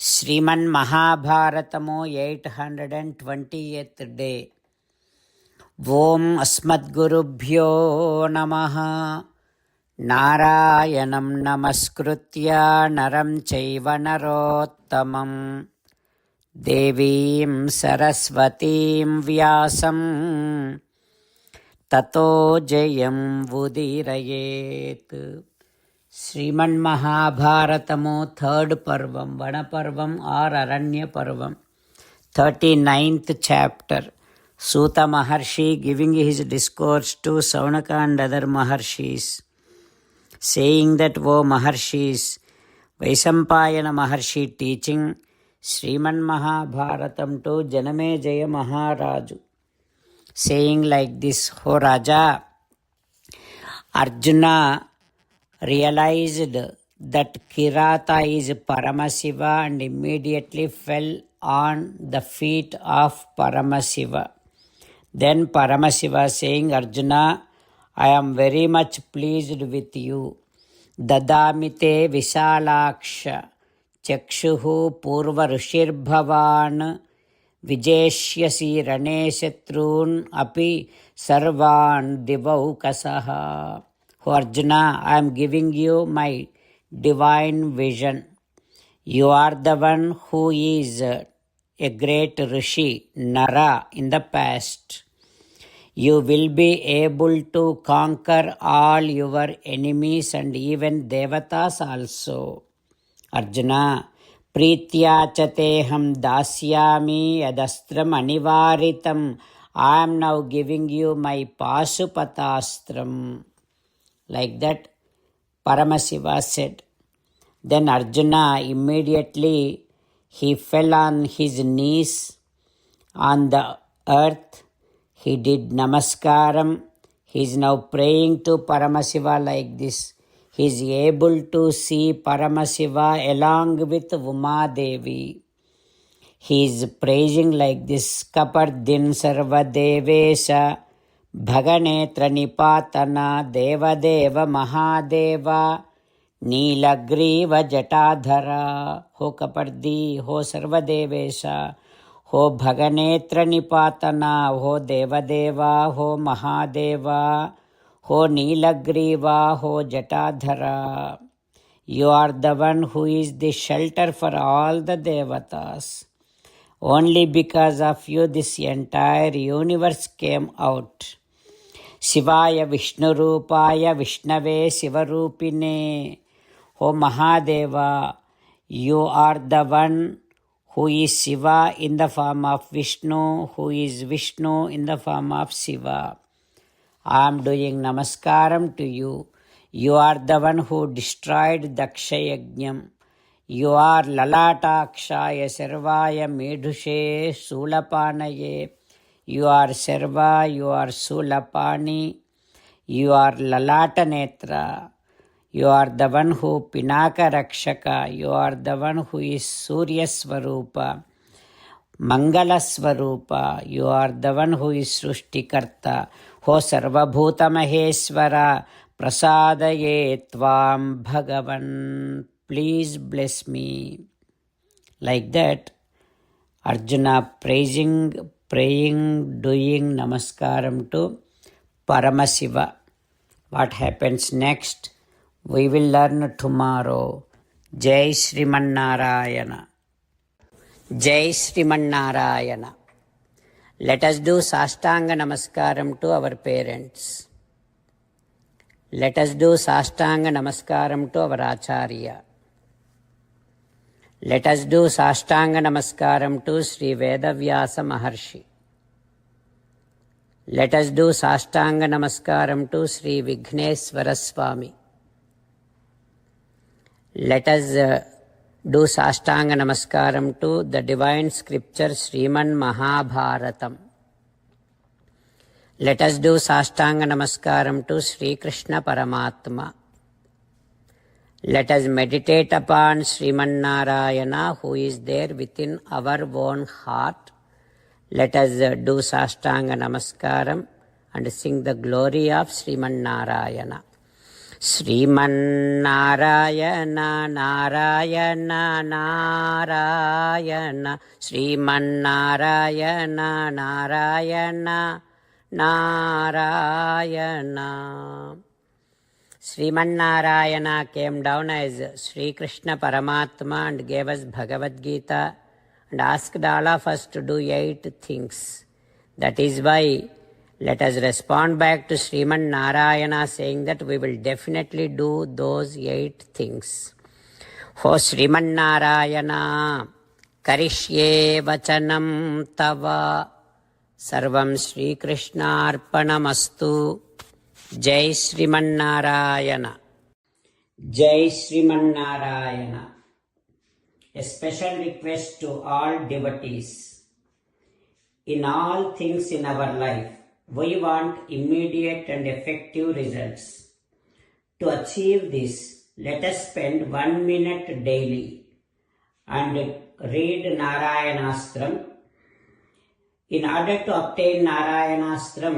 శ్రీమన్ మహాభారతము 820th day. ఓం అస్మద్గురుభ్యో నమః. నారాయణం నమస్కృత్య నరం చైవ నరోత్తమం దేవీం సరస్వతీం వ్యాసం తతో జయం ఉదీరయేత్. శ్రీమన్ మహాభారతము థర్డ్ పర్వం, వనపర్వం ఆర్ అరణ్య పర్వం, 39th chapter. Suta Maharshi giving his discourse to Saunaka and other Maharshis, saying that, O Maharshis, Vaisampayana Maharshi teaching Sriman Mahabharatam to Janamejaya Maharaju, saying like this, O Raja, Arjuna realized that Kirata is Paramasiva and immediately fell on the feet of Paramasiva. Then Paramasiva saying, Arjuna, I am very much pleased with you. Dadamite Visalaksha Chakshuhu Purva Rushirbhavan Vijeshyasi Rane Shatrun Api Sarvan Divaukasaha. O Arjuna, I am giving you my divine vision. You are the one who is a great Rishi, Nara, in the past. You will be able to conquer all your enemies and even Devatas also. Arjuna, Pritya Chateham Dasyami Yadastram Anivaritam. I am now giving you my Pasupatastram. Like that, Paramasiva said. Then Arjuna immediately he fell on his knees on the earth. He did namaskaram. He is now praying to Paramasiva like this. He is able to see Paramasiva along with Uma Devi. He is praising like this. Kapardin sarva devesa Bhaganetra Nipatana Devadeva Mahadeva Neelagriva Jatadhara. Ho Kapardi, ho Sarvadevesha, ho Bhaganetra Nipatana, ho Devadeva, ho Mahadeva, ho Neelagriva, ho Jatadhara. You are the one who is the shelter for all the Devatas. Only because of you this entire universe came out. Shivaya Vishnurupaya Vishnave Sivarupine. O Mahadeva, you are the one who is Shiva in the form of Vishnu, who is Vishnu in the form of Shiva. I am doing namaskaram to you. You are the one who destroyed Dakshayajnam. You are Lalatakshaya Sarvaya Medhushe Sulapanaye. You are Sarva, you are Sulapani, you are Lalatanetra. You are the one who Pinaka Rakshaka. You are the one who is Surya Swarupa, Mangala Swarupa. You are the one who is Srushtikarta. Ho Sarvabhuta Maheswara Prasadaye Tvam Bhagavan. Please bless me. Like that, Arjuna praying, doing namaskaram to Paramasiva. What happens next? We will learn tomorrow. Jai Shriman Narayana. Jai Shriman Narayana. Let us do Sastanga Namaskaram to our parents. Let us do Sastanga Namaskaram to our Acharya. Let us do Sastanga Namaskaram to Sri Vedavyasa Maharshi. Let us do Sastanga Namaskaram to Sri Vigneswara Swami. Let us do Sastanga Namaskaram to the divine scripture Sriman Mahabharatam. Let us do Sastanga Namaskaram to Sri Krishna Paramatma. Let us meditate upon Sriman Narayana who is there within our own heart. Let us do Sastanga Namaskaram and sing the glory of Sriman Narayana. Srimannarayana Narayana Narayana Srimannarayana Narayana Narayana. Srimanarayana came down as Sri Krishna Paramatma and gave us Bhagavad Gita and asked all of us to do 8 things. That is why let us respond back to Srimanarayana saying that we will definitely do those 8 things. O Srimanarayana, Karishye Vachanam Tava Sarvam Sri Krishna Arpanamastu. Jai Srimanarayana. Jai Srimanarayana. A special request to all devotees. In all things in our life, we want immediate and effective results. To achieve this, let us spend 1 minute daily and read Narayanastram. In order to obtain Narayanastram,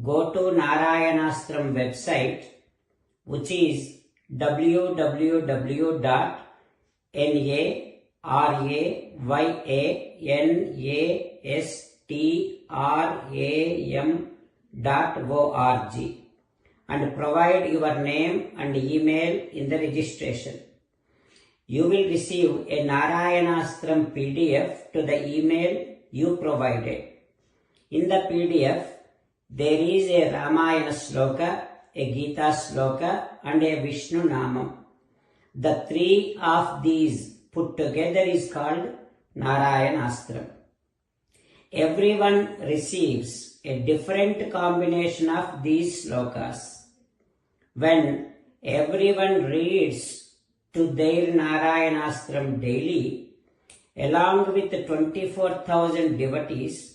go to Narayanastram website, which is www.narayanastram.org and provide your name and email in the registration. You will receive a Narayanastram PDF to the email you provided. In the PDF, there is a Ramayana Sloka, a Gita Sloka and a Vishnu Namam. The 3 of these put together is called Narayanastram. Everyone receives a different combination of these slokas. When everyone reads to their Narayanastram daily, along with 24,000 devotees,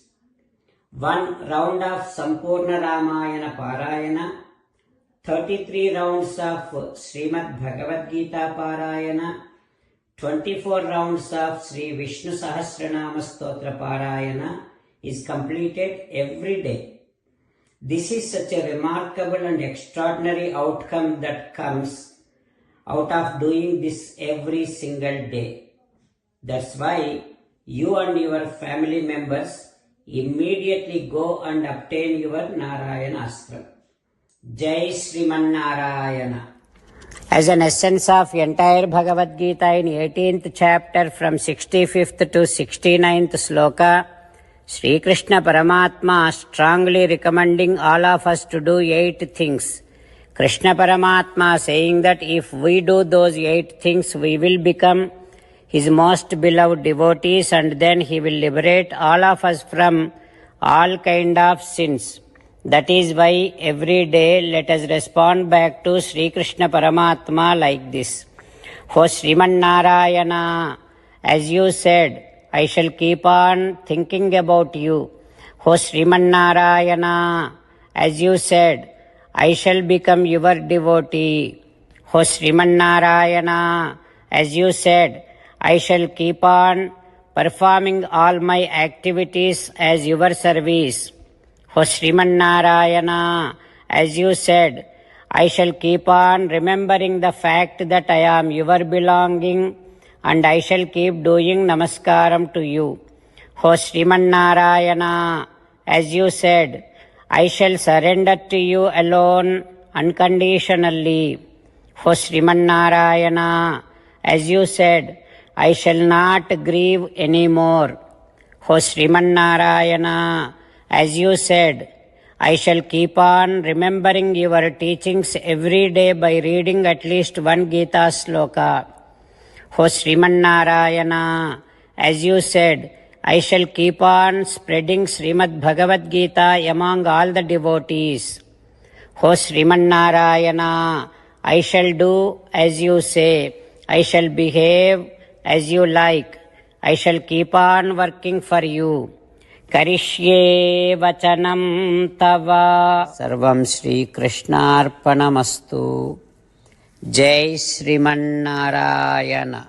1 round of Sampurna Ramayana Parayana, 33 rounds of Srimad Bhagavad Gita Parayana, 24 rounds of Sri Vishnu Sahasranama Stotra Parayana is completed every day. This is such a remarkable and extraordinary outcome that comes out of doing this every single day. That's why you and your family members immediately go and obtain your Narayanastram. Jai Srimanarayana. As an essence of entire Bhagavad Gita in 18th chapter from 65th to 69th sloka, Sri Krishna Paramatma strongly recommending all of us to do 8 things. Krishna Paramatma saying that if we do those 8 things, we will become His most beloved devotees and then He will liberate all of us from all kind of sins. That is why every day let us respond back to Sri Krishna Paramatma like this. O Srimanarayana, as you said, I shall keep on thinking about you. O Srimanarayana, as you said, I shall become your devotee. O Srimanarayana, as you said, I shall keep on performing all my activities as your service. O Srimanarayana, as you said, I shall keep on remembering the fact that I am your belonging and I shall keep doing namaskaram to you. O Srimanarayana, as you said, I shall surrender to you alone unconditionally. O Srimanarayana, as you said, I shall not grieve anymore. O Srimanarayana, as you said, I shall keep on remembering your teachings every day by reading at least 1 Gita sloka. O Srimanarayana, as you said, I shall keep on spreading Srimad Bhagavad Gita among all the devotees. O Srimanarayana, I shall do as you say. I shall behave as you like. I shall keep on working for you. Karishye vachanam tava. Sarvam Shri Krishnarpanamastu. Jai Srimanarayana.